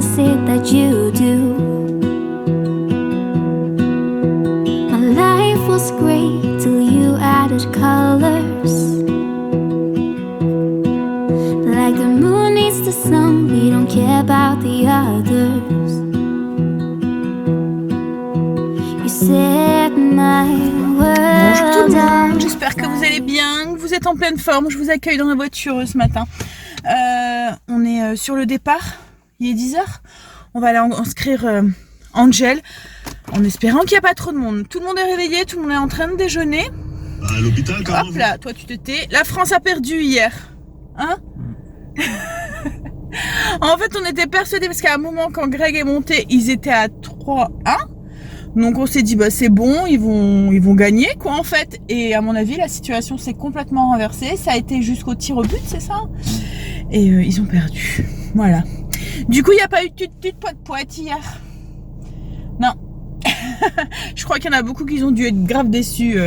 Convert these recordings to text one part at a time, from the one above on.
is it that you do? My life was great till you added colors. Like the moon needs the sun, we don't care about the others. You set my Bonjour tout world le monde, on j'espère que vous allez bien, que vous êtes en pleine forme. Je vous accueille dans la voiture ce matin. On est sur le départ, il est 10h. On va aller inscrire Angel en espérant qu'il n'y a pas trop de monde. Tout le monde est réveillé, tout le monde est en train de déjeuner. À l'hôpital quand même. Hop là, toi tu te tais. La France a perdu hier. Hein? En fait, on était persuadés parce qu'à un moment, quand Greg est monté, ils étaient à 3-1. Donc on s'est dit bah c'est bon, ils vont gagner quoi en fait. Et à mon avis la situation s'est complètement renversée. Ça a été jusqu'au tir au but, c'est ça? Et ils ont perdu. Voilà. Du coup il n'y a pas eu de poète hier. Non. Je crois qu'il y en a beaucoup qui ont dû être grave déçus.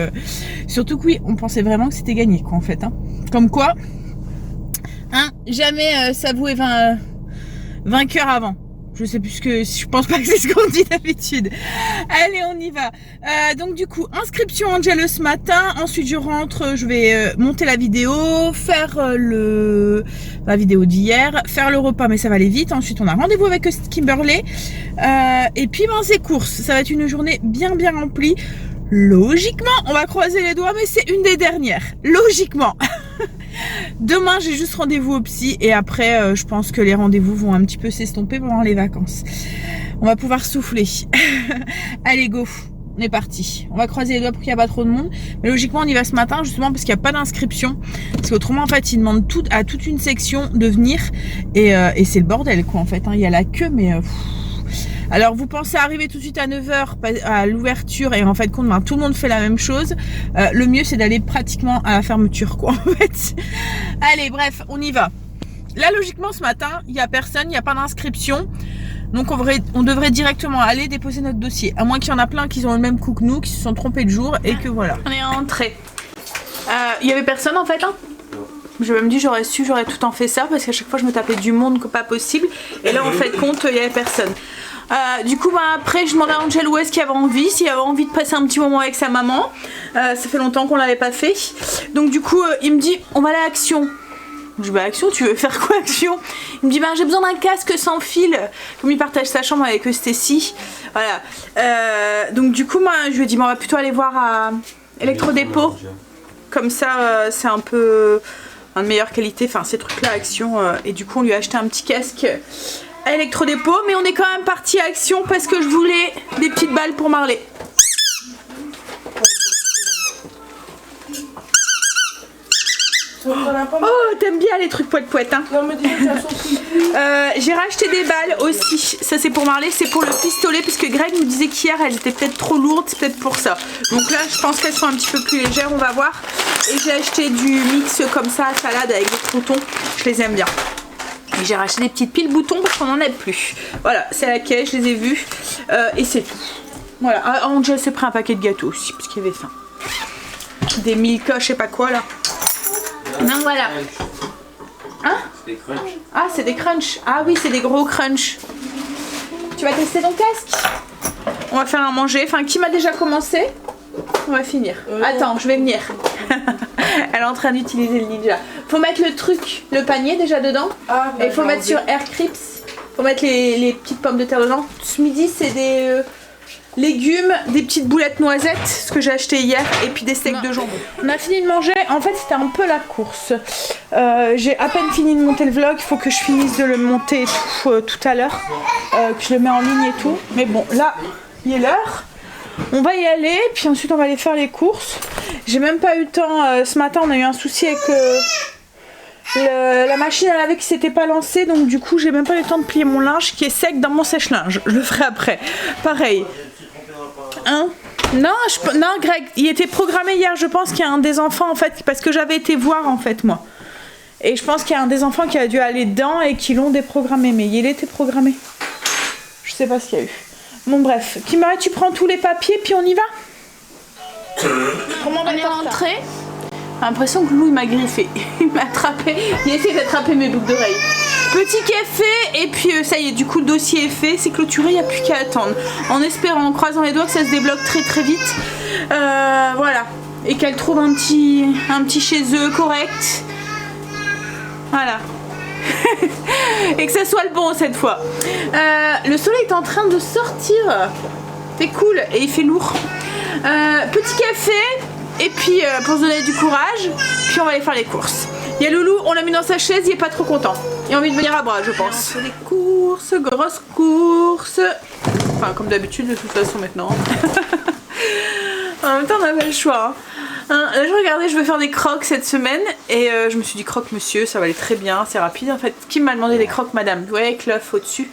Surtout que oui, on pensait vraiment que c'était gagné quoi en fait. Hein. Comme quoi, hein, jamais s'avouer vainqueur avant. Je sais plus je pense pas que c'est ce qu'on dit d'habitude. Allez, on y va. Donc du coup, inscription Angel ce matin. Ensuite, je rentre, je vais monter la vidéo, faire la vidéo d'hier, faire le repas, mais ça va aller vite. Ensuite, on a rendez-vous avec Kimberley. Et puis, ben, c'est course. Ça va être une journée bien remplie. Logiquement, on va croiser les doigts, mais c'est une des dernières. Logiquement. Demain, j'ai juste rendez-vous au psy et après, je pense que les rendez-vous vont un petit peu s'estomper pendant les vacances. On va pouvoir souffler. Allez, go. On est parti. On va croiser les doigts pour qu'il n'y ait pas trop de monde. Mais logiquement, on y va ce matin justement parce qu'il n'y a pas d'inscription. Parce qu'autrement, en fait, ils demandent à toute une section de venir. Et c'est le bordel, quoi, en fait. Hein. Il y a la queue, mais... Alors vous pensez arriver tout de suite à 9h à l'ouverture et en fait compte, ben, tout le monde fait la même chose. Le mieux c'est d'aller pratiquement à la fermeture quoi en fait. Allez bref, on y va. Là logiquement ce matin, il n'y a personne, il n'y a pas d'inscription. Donc on devrait directement aller déposer notre dossier. À moins qu'il y en a plein qui ont le même coup que nous, qui se sont trompés de jour et que voilà. On est rentré. Il y avait personne en fait hein. Je me dis j'aurais su, j'aurais tout en fait ça parce qu'à chaque fois je me tapais du monde que pas possible. Et là en fait compte, il n'y avait personne. Du coup bah, après je demandais à Angel où est-ce qu'il avait envie, s'il avait envie de passer un petit moment avec sa maman. Ça fait longtemps qu'on l'avait pas fait. Donc du coup il me dit on va aller à Action. Je dis bah Action, tu veux faire quoi Action? Il me dit bah j'ai besoin d'un casque sans fil. Comme il partage sa chambre avec Stacy. Voilà. Donc du coup moi je lui ai dit bah, on va plutôt aller voir à Electrodépôt. Comme ça c'est un peu de meilleure qualité, enfin ces trucs là Action. Et du coup on lui a acheté un petit casque à Electrodépôt, mais on est quand même parti à Action parce que je voulais des petites balles pour Marley. Oh, t'aimes bien les trucs poète hein. J'ai racheté des balles aussi. Ça c'est pour Marley, c'est pour le pistolet parce que Greg me disait qu'hier elles étaient peut-être trop lourdes, c'est peut-être pour ça. Donc là je pense qu'elles sont un petit peu plus légères, on va voir. Et j'ai acheté du mix comme ça, salade avec des croutons, je les aime bien. Et j'ai racheté des petites piles boutons parce qu'on n'en a plus. Voilà, c'est la caisse, je les ai vus. Et c'est tout. Voilà, Angel s'est pris un paquet de gâteaux aussi parce qu'il y avait faim. Des Milka, je sais pas quoi là. Non, voilà. Hein? C'est des crunchs. Ah, c'est des crunchs. Ah oui, c'est des gros crunchs. Tu vas tester ton casque? On va faire à manger. Enfin, qui m'a déjà commencé? On va finir. Attends, je vais venir. Elle est en train d'utiliser le ninja. Faut mettre le truc, le panier déjà dedans. Ah, et il faut mettre sur Air Crips. Faut mettre les petites pommes de terre dedans. Ce midi, c'est des légumes, des petites boulettes noisettes, ce que j'ai acheté hier, et puis des steaks de jambon. On a fini de manger. En fait, c'était un peu la course. J'ai à peine fini de monter le vlog. Il faut que je finisse de le monter tout à l'heure. Que je le mets en ligne et tout. Mais bon, là, il est l'heure. On va y aller, puis ensuite on va aller faire les courses. J'ai même pas eu le temps, ce matin on a eu un souci avec la machine à laver qui s'était pas lancée. Donc du coup j'ai même pas eu le temps de plier mon linge qui est sec dans mon sèche-linge. Je le ferai après. Pareil. Hein? Non, Greg, il était programmé hier, je pense qu'il y a un des enfants en fait, parce que j'avais été voir en fait moi. Et je pense qu'il y a un des enfants qui a dû aller dedans et qui l'ont déprogrammé, mais il était programmé. Je sais pas ce qu'il y a eu. Bon bref, Kimara, tu prends tous les papiers puis on y va. On est rentré. l'impression que Loulou il m'a griffé. Il m'a attrapé, il essaie d'attraper mes boucles d'oreilles. Petit café et puis ça y est, du coup le dossier est fait, c'est clôturé, il n'y a plus qu'à attendre. En espérant, en croisant les doigts que ça se débloque très très vite. Voilà. Et qu'elle trouve un petit chez eux correct. Voilà. Et que ça soit le bon cette fois. Le soleil est en train de sortir. C'est cool et il fait lourd. Petit café et puis pour se donner du courage. Puis on va aller faire les courses. Il y a Loulou, on l'a mis dans sa chaise, il est pas trop content. Il a envie de venir à bras, je pense. On fait des courses, grosses courses. Enfin comme d'habitude de toute façon maintenant. En même temps on n'a pas le choix. Hein. Là je regardais, je veux faire des croques cette semaine et je me suis dit croque monsieur, ça va aller très bien, c'est rapide en fait. Qui m'a demandé les croques madame? Vous voyez avec l'œuf au dessus.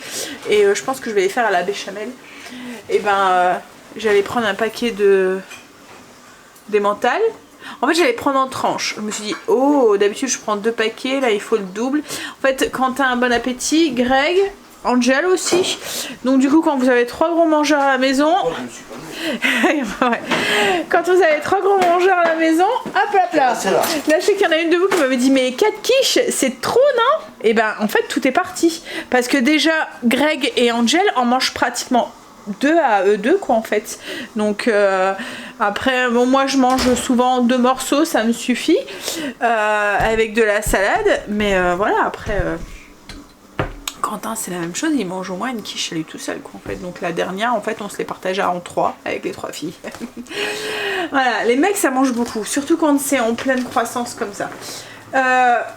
Et je pense que je vais les faire à la béchamel. Et j'allais prendre un paquet d'emmental. En fait j'allais prendre en tranches. Je me suis dit oh d'habitude je prends 2 paquets, là il faut le double. En fait quand t'as un bon appétit, Greg, Angel aussi. Donc du coup quand vous avez 3 gros mangeurs à la maison, ouais. Quand vous avez 3 gros mangeurs à la maison, hop hop là. Là je sais qu'il y en a une de vous qui m'avait dit mais 4 quiches c'est trop non? Et ben en fait tout est parti. Parce que déjà Greg et Angel en mangent pratiquement 2 à eux 2 quoi en fait. Donc après bon moi je mange souvent 2 morceaux, ça me suffit. Avec de la salade. Mais voilà après... Quentin c'est la même chose, il mange au moins une quiche à lui tout seul quoi en fait. Donc la dernière en fait on se les partageait en 3 avec les 3 filles. Voilà, les mecs ça mange beaucoup, surtout quand c'est en pleine croissance comme ça.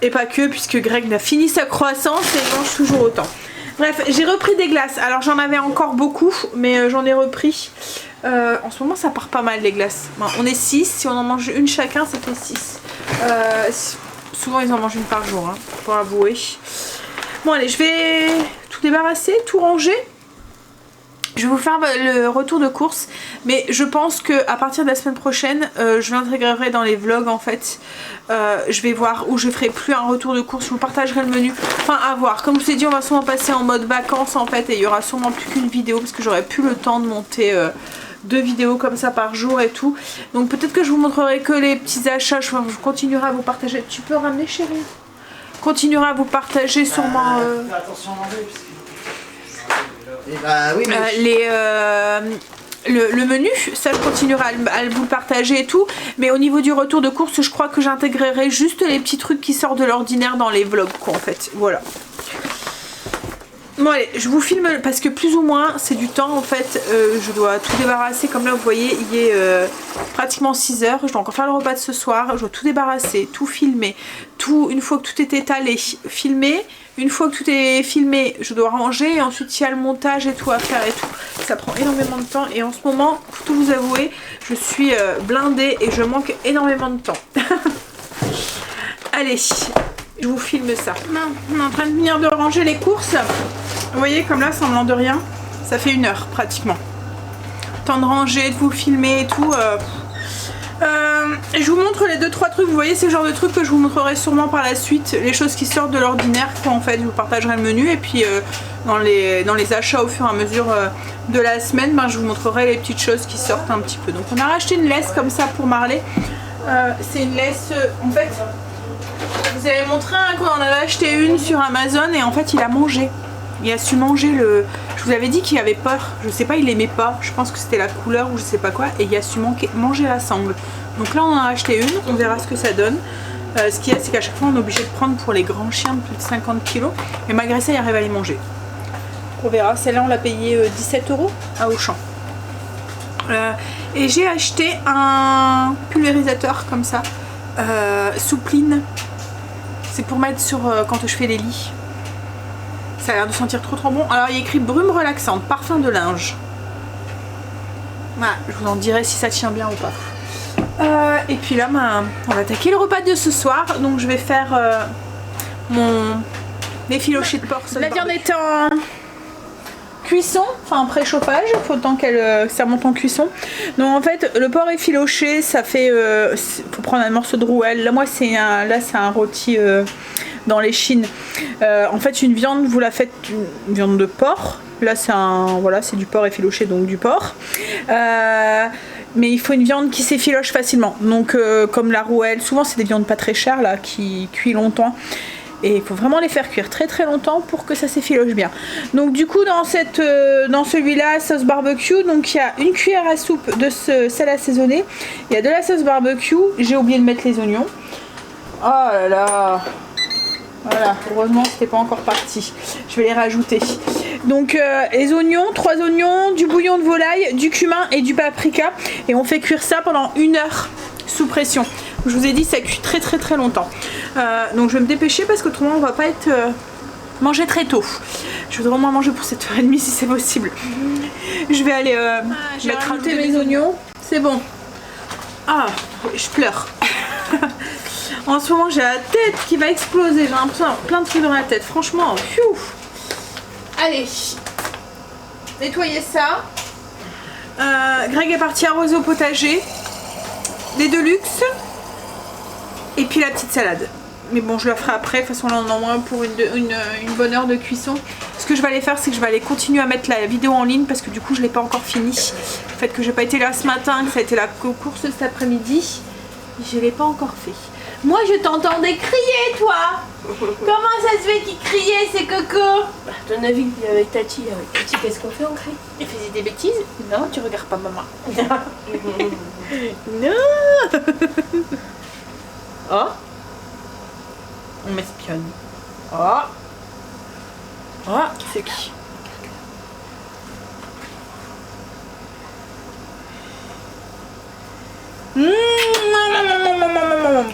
Et pas que, puisque Greg n'a fini sa croissance et il mange toujours autant. Bref, j'ai repris des glaces, alors j'en avais encore beaucoup mais j'en ai repris. En ce moment ça part pas mal les glaces. Bon, on est 6, si on en mange une chacun ça fait 6. Souvent ils en mangent une par jour hein, pour avouer. Bon allez, je vais tout débarrasser, tout ranger. Je vais vous faire le retour de course. Mais je pense que à partir de la semaine prochaine, je l'intégrerai dans les vlogs en fait. Je vais voir où je ferai plus un retour de course. Je vous partagerai le menu. Enfin à voir. Comme je vous ai dit, on va sûrement passer en mode vacances en fait. Et il y aura sûrement plus qu'une vidéo. Parce que j'aurai plus le temps de monter 2 vidéos comme ça par jour et tout. Donc peut-être que je vous montrerai que les petits achats. Je continuerai à vous partager. Tu peux ramener chérie? Continuera à vous partager sûrement fais attention à manger oui, le menu, ça je continuerai à vous le partager et tout, mais au niveau du retour de course je crois que j'intégrerai juste les petits trucs qui sortent de l'ordinaire dans les vlogs quoi en fait, voilà. Bon allez, je vous filme parce que plus ou moins c'est du temps en fait, je dois tout débarrasser comme là vous voyez il est pratiquement 6 h, je dois encore faire le repas de ce soir, je dois tout débarrasser, tout filmer, tout, une fois que tout est étalé, filmer, une fois que tout est filmé je dois ranger et ensuite il y a le montage et tout à faire et tout, ça prend énormément de temps et en ce moment pour tout vous avouer je suis blindée et je manque énormément de temps. Allez, je vous filme ça. On est en train de venir de ranger les courses. Vous voyez comme là semblant de rien, ça fait 1 heure pratiquement. Temps de ranger, de vous filmer et tout. Je vous montre les 2-3 trucs, vous voyez c'est le genre de trucs que je vous montrerai sûrement par la suite. Les choses qui sortent de l'ordinaire quoi en fait, je vous partagerai le menu et puis dans les achats au fur et à mesure de la semaine, je vous montrerai les petites choses qui sortent un petit peu. Donc on a racheté une laisse comme ça pour Marley. C'est une laisse en fait... Vous avez montré qu'on en avait acheté une sur Amazon et en fait il a mangé. Il a su manger le... Je vous avais dit qu'il avait peur. Je sais pas, il aimait pas. Je pense que c'était la couleur ou je sais pas quoi. Et il a su manger la sangle. Donc là on en a acheté une. On verra ce que ça donne. Ce qu'il y a c'est qu'à chaque fois on est obligé de prendre pour les grands chiens de plus de 50 kg. Et malgré ça il arrive à les manger. On verra. Celle-là on l'a payé 17 € à Auchan. Et j'ai acheté un pulvérisateur comme ça. Soupline. C'est pour mettre sur quand je fais les lits. Ça a l'air de sentir trop bon. Alors il y a écrit brume relaxante, parfum de linge. Voilà, je vous en dirai si ça tient bien ou pas. Et puis là, on va attaquer le repas de ce soir. Donc je vais faire mon effiloché de porc. La viande est en cuisson, enfin en préchauffage, faut tant qu'elle ça monte en cuisson. Donc en fait le porc effiloché ça fait faut prendre un morceau de rouelle. Là moi c'est un rôti dans les chines. En fait une viande vous la faites une viande de porc. Là c'est voilà c'est du porc effiloché donc du porc. mais il faut une viande qui s'effiloche facilement. Donc comme la rouelle, souvent c'est des viandes pas très chères là, qui cuisent longtemps. Et il faut vraiment les faire cuire très très longtemps pour que ça s'effiloche bien. Donc du coup dans celui-là, sauce barbecue, donc il y a une cuillère à soupe de sel assaisonné. Il y a de la sauce barbecue. J'ai oublié de mettre les oignons. Oh là là. Voilà, heureusement c'était pas encore parti. Je vais les rajouter. Donc les oignons, 3 oignons, du bouillon de volaille, du cumin et du paprika. Et on fait cuire ça pendant 1 heure sous pression. Je vous ai dit ça cuit très très très longtemps. Donc je vais me dépêcher parce qu'autrement on va pas être manger très tôt. Je voudrais au moins manger pour 7h30 si c'est possible. Je vais aller rajouter mes oignons. C'est bon. Ah, je pleure. En ce moment j'ai la tête qui va exploser. J'ai l'impression d'avoir plein de trucs dans la tête. Franchement, pfiou. Allez, nettoyer ça. Greg est parti arroser au potager. Les Deluxe. Et puis la petite salade. Mais bon, je la ferai après. De toute façon, là on en a moins pour une bonne heure de cuisson. Ce que je vais aller faire, c'est que je vais aller continuer à mettre la vidéo en ligne parce que du coup, je l'ai pas encore fini. Le fait que j'ai pas été là ce matin, que ça a été la course cet après-midi, je l'ai pas encore fait. Moi, je t'entendais crier, toi. Comment ça se fait qu'il criait, ces cocos? À ton avis, avec Tati, qu'est-ce qu'on fait? On crie? Il faisait des bêtises? Non, tu regardes pas maman. Non. Oh. On m'espionne. Oh. Oh, c'est qui?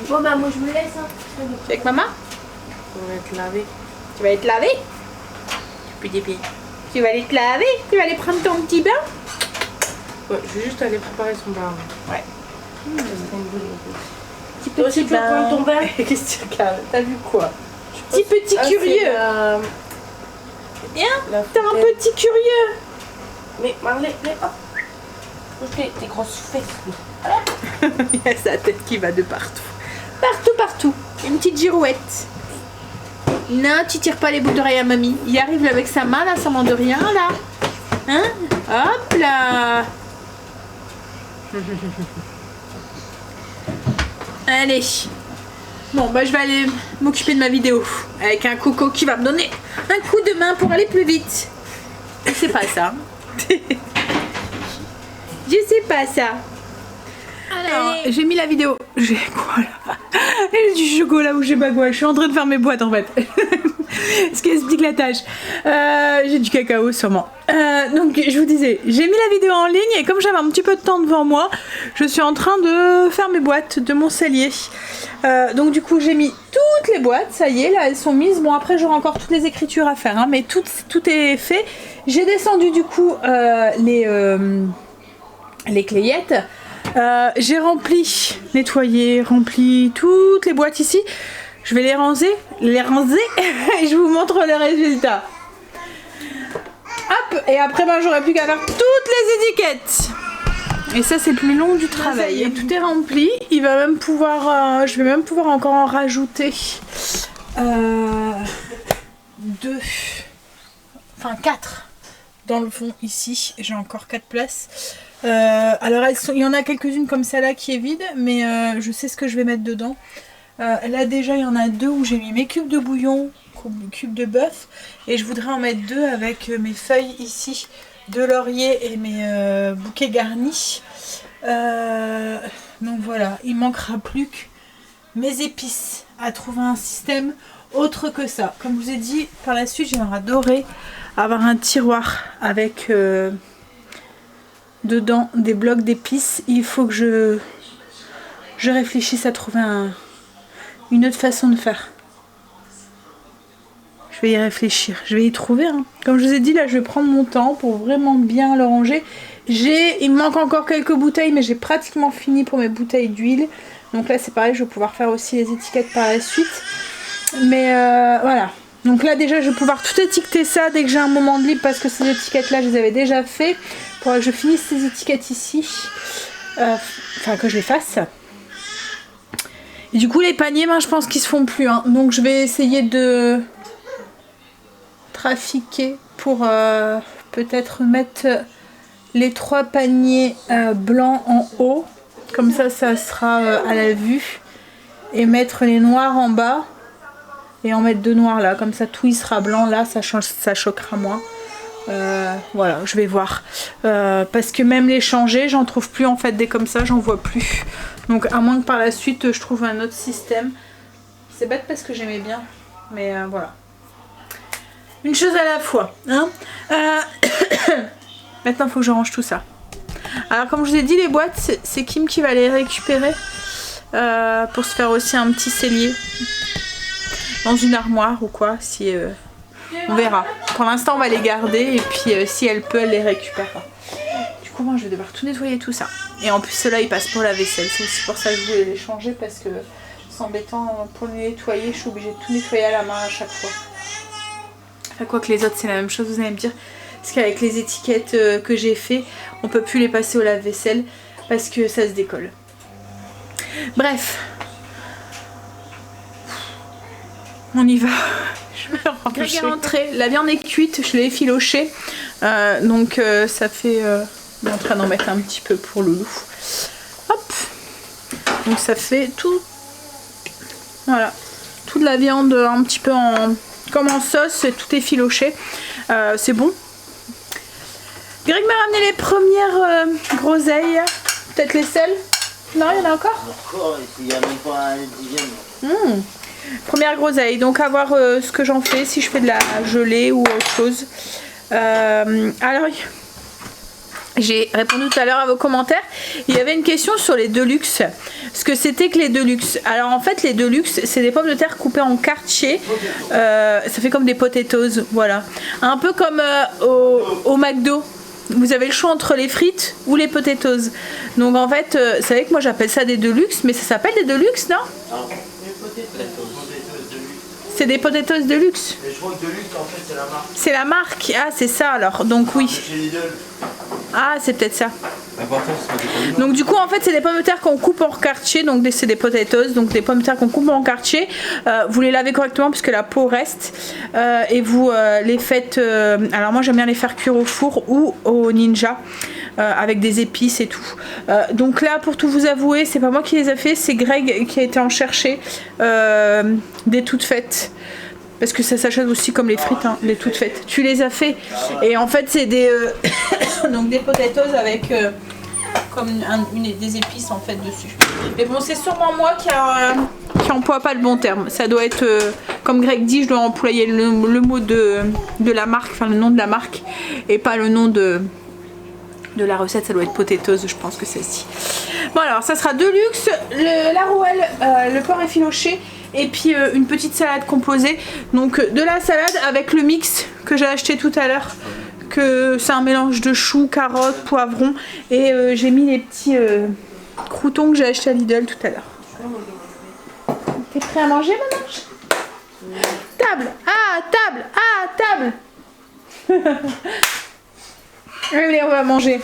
Bon bah moi je me laisse hein. Tu es avec maman? On va te laver. Tu vas aller te laver? Puis des pieds. Tu vas aller te laver? Tu vas aller prendre ton petit bain? Ouais, je vais juste aller préparer son bain. Ouais. Petit petit bain. Prendre ton bain. Qu'est-ce que tu regardes? T'as vu quoi? Petit curieux. Bien? T'es un petit curieux. Mais Marley, hop. Bouge tes grosses fesses. Il y a sa tête qui va de partout. Partout. Une petite girouette. Non, tu tires pas les boucles d'oreilles à mamie. Il arrive avec sa main là, ça de rien là. Hein? Hop là. Allez. Bon bah je vais aller m'occuper de ma vidéo. Avec un coco qui va me donner un coup de main pour aller plus vite. C'est pas ça. Je sais pas ça. J'ai mis la vidéo. J'ai quoi là? J'ai du chocolat ou je sais pas quoi. Je suis en train de faire mes boîtes en fait. Ce qui explique la tâche. J'ai du cacao sûrement. Donc je vous disais, j'ai mis la vidéo en ligne et comme j'avais un petit peu de temps devant moi, je suis en train de faire mes boîtes de mon cellier. Donc du coup j'ai mis toutes les boîtes, ça y est, là elles sont mises. Bon après j'aurai encore toutes les écritures à faire, hein, mais tout est fait. J'ai descendu du coup les clayettes. J'ai nettoyé toutes les boîtes ici. Je vais les ranger et je vous montre le résultat. Hop, et après ben, j'aurai plus qu'à faire toutes les étiquettes. Et ça c'est le plus long du travail. Et tout est rempli. Il va même pouvoir, je vais même pouvoir encore en rajouter 4 dans le fond ici. J'ai encore 4 places. Alors il y en a quelques-unes comme celle-là qui est vide, mais je sais ce que je vais mettre dedans. Là déjà il y en a 2 où j'ai mis mes cubes de bouillon, cubes de bœuf, et je voudrais en mettre 2 avec mes feuilles ici de laurier et mes bouquets garnis. Donc voilà, il manquera plus que mes épices à trouver un système autre que ça. Comme je vous ai dit, par la suite j'aimerais adorer avoir un tiroir avec dedans des blocs d'épices. Il faut que je réfléchisse à trouver une autre façon de faire. Je vais y réfléchir, je vais y trouver. Hein. Comme je vous ai dit, là je vais prendre mon temps pour vraiment bien le ranger. Il me manque encore quelques bouteilles, mais j'ai pratiquement fini pour mes bouteilles d'huile. Donc là c'est pareil, je vais pouvoir faire aussi les étiquettes par la suite. Mais voilà. Donc là déjà je vais pouvoir tout étiqueter ça dès que j'ai un moment de libre, parce que ces étiquettes là je les avais déjà fait. Pour que je finisse ces étiquettes ici. Enfin que je les fasse. Et du coup les paniers, ben, je pense qu'ils se font plus. Hein. Donc je vais essayer de trafiquer pour peut-être mettre les 3 paniers blancs en haut. Comme ça sera à la vue. Et mettre les noirs en bas. Et en mettre 2 noirs là. Comme ça tout il sera blanc là, ça choquera moins. Voilà, je vais voir. Parce que même les changer, j'en trouve plus en fait des comme ça, j'en vois plus. Donc à moins que par la suite je trouve un autre système. C'est bête parce que j'aimais bien. Mais voilà. Une chose à la fois. Hein. Maintenant il faut que je range tout ça. Alors comme je vous ai dit, les boîtes, c'est Kim qui va les récupérer. Pour se faire aussi un petit cellier. Dans une armoire ou quoi. Si... on verra. Pour l'instant, on va les garder et puis si elle peut, elle les récupérera. Du coup, moi, je vais devoir tout nettoyer tout ça. Et en plus, ceux-là, ils passent pour la vaisselle. C'est aussi pour ça que je voulais les changer parce que c'est embêtant pour les nettoyer. Je suis obligée de tout nettoyer à la main à chaque fois. Enfin, quoi que les autres, c'est la même chose, vous allez me dire. Parce qu'avec les étiquettes que j'ai fait, on peut plus les passer au lave-vaisselle parce que ça se décolle. Bref. On y va. Je vais rentrer. La viande est cuite, je l'ai effilochée. Donc ça fait... je suis en train d'en mettre un petit peu pour Loulou. Hop. Donc ça fait tout... Voilà. Toute la viande un petit peu comme en sauce, tout effiloché. C'est bon. Greg m'a ramené les premières groseilles. Peut-être les sels. Non, il y en a encore. Encore, il n'y a même pas un dixième. Première groseille, donc à voir ce que j'en fais, si je fais de la gelée ou autre chose. Alors, j'ai répondu tout à l'heure à vos commentaires. Il y avait une question sur les Deluxe. Ce que c'était que les Deluxe. Alors en fait, les Deluxe, c'est des pommes de terre coupées en quartier. Ça fait comme des potatoes, voilà. Un peu comme au McDo. Vous avez le choix entre les frites ou les potatoes. Donc en fait, vous savez que moi j'appelle ça des Deluxe, mais ça s'appelle des Deluxe, non? C'est des potatoes de luxe. Mais je crois que de luxe, en fait, c'est la marque. C'est la marque. Ah, c'est ça alors. Donc oui. Chez Lidl. Ah, c'est peut-être ça. Donc du coup, en fait, c'est des pommes de terre qu'on coupe en quartier. Donc c'est des potatoes. Donc des pommes de terre qu'on coupe en quartier. Vous les lavez correctement puisque la peau reste. Et vous les faites... alors moi, j'aime bien les faire cuire au four ou au ninja. Avec des épices et tout. Donc là, pour tout vous avouer, c'est pas moi qui les ai fait, c'est Greg qui a été en chercher des toutes faites. Parce que ça s'achète aussi comme les frites, hein, les toutes faites. Tu les as fait. Et en fait, c'est des donc des potatoes avec comme des épices en fait dessus. Mais bon, c'est sûrement moi qui emploie pas le bon terme. Ça doit être, comme Greg dit, je dois employer le mot de la marque, enfin le nom de la marque, et pas le nom de la recette. Ça doit être potatoes, je pense que c'est celle-ci. Bon alors, ça sera Deluxe, la rouelle, le porc effiloché, et puis une petite salade composée. Donc de la salade avec le mix que j'ai acheté tout à l'heure, que c'est un mélange de choux, carottes, poivrons, et j'ai mis les petits croutons que j'ai acheté à Lidl tout à l'heure. T'es prêt à manger maintenant? Table! Ah, table! Ah, table! Allez, on va manger.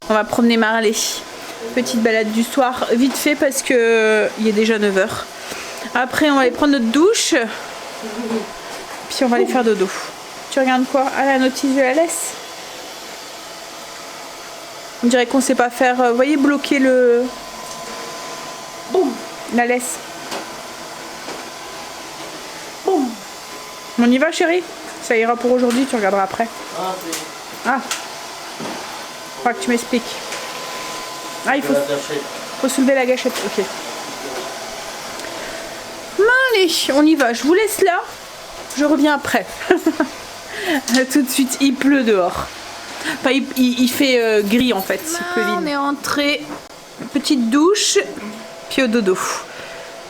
On va promener Marley. Petite balade du soir, vite fait parce que il est déjà 9 h. Après, on va aller prendre notre douche. Puis on va aller faire dodo. Tu regardes quoi? Ah, la notice, je la laisse. On dirait qu'on sait pas faire. Vous voyez, bloquer le. Boum. La laisse. Boum. On y va, chérie? Ça ira pour aujourd'hui, tu regarderas après. Ah. Je crois que tu m'expliques. Ah, il faut soulever la gâchette. Ok. Allez, on y va. Je vous laisse là. Je reviens après. Tout de suite, il pleut dehors. Enfin, il fait gris en fait. On est entré. Petite douche. Puis au dodo.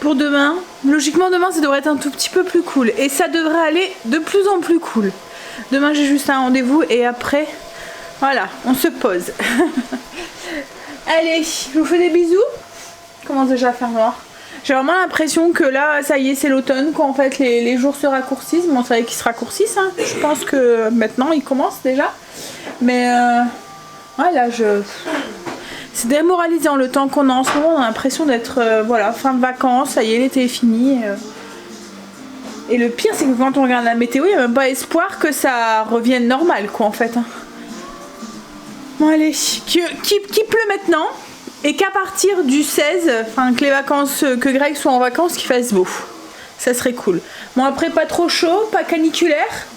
Pour demain, logiquement demain ça devrait être un tout petit peu plus cool. Et ça devrait aller de plus en plus cool. Demain j'ai juste un rendez-vous et après, voilà, on se pose. Allez, je vous fais des bisous. Commence déjà à faire noir. J'ai vraiment l'impression que là, ça y est, c'est l'automne, qu'en fait les jours se raccourcissent. Bon, c'est vrai qu'ils se raccourcissent, hein. Je pense que maintenant ils commencent déjà. Mais voilà, c'est démoralisant le temps qu'on a en ce moment. On a l'impression d'être voilà, fin de vacances, ça y est, l'été est fini. Et le pire, c'est que quand on regarde la météo, il n'y a même pas espoir que ça revienne normal, quoi, en fait. Hein. Bon allez, qu'il pleut maintenant et qu'à partir du 16, enfin que les vacances, que Greg soit en vacances, qu'il fasse beau. Ça serait cool. Bon après pas trop chaud, pas caniculaire,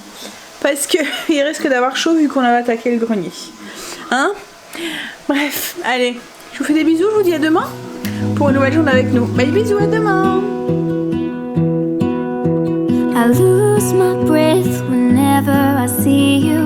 parce que il risque d'avoir chaud vu qu'on a attaqué le grenier. Hein? Bref, allez, je vous fais des bisous, je vous dis à demain pour une nouvelle journée avec nous. Bye bisous, à demain. I lose my breath whenever I see you.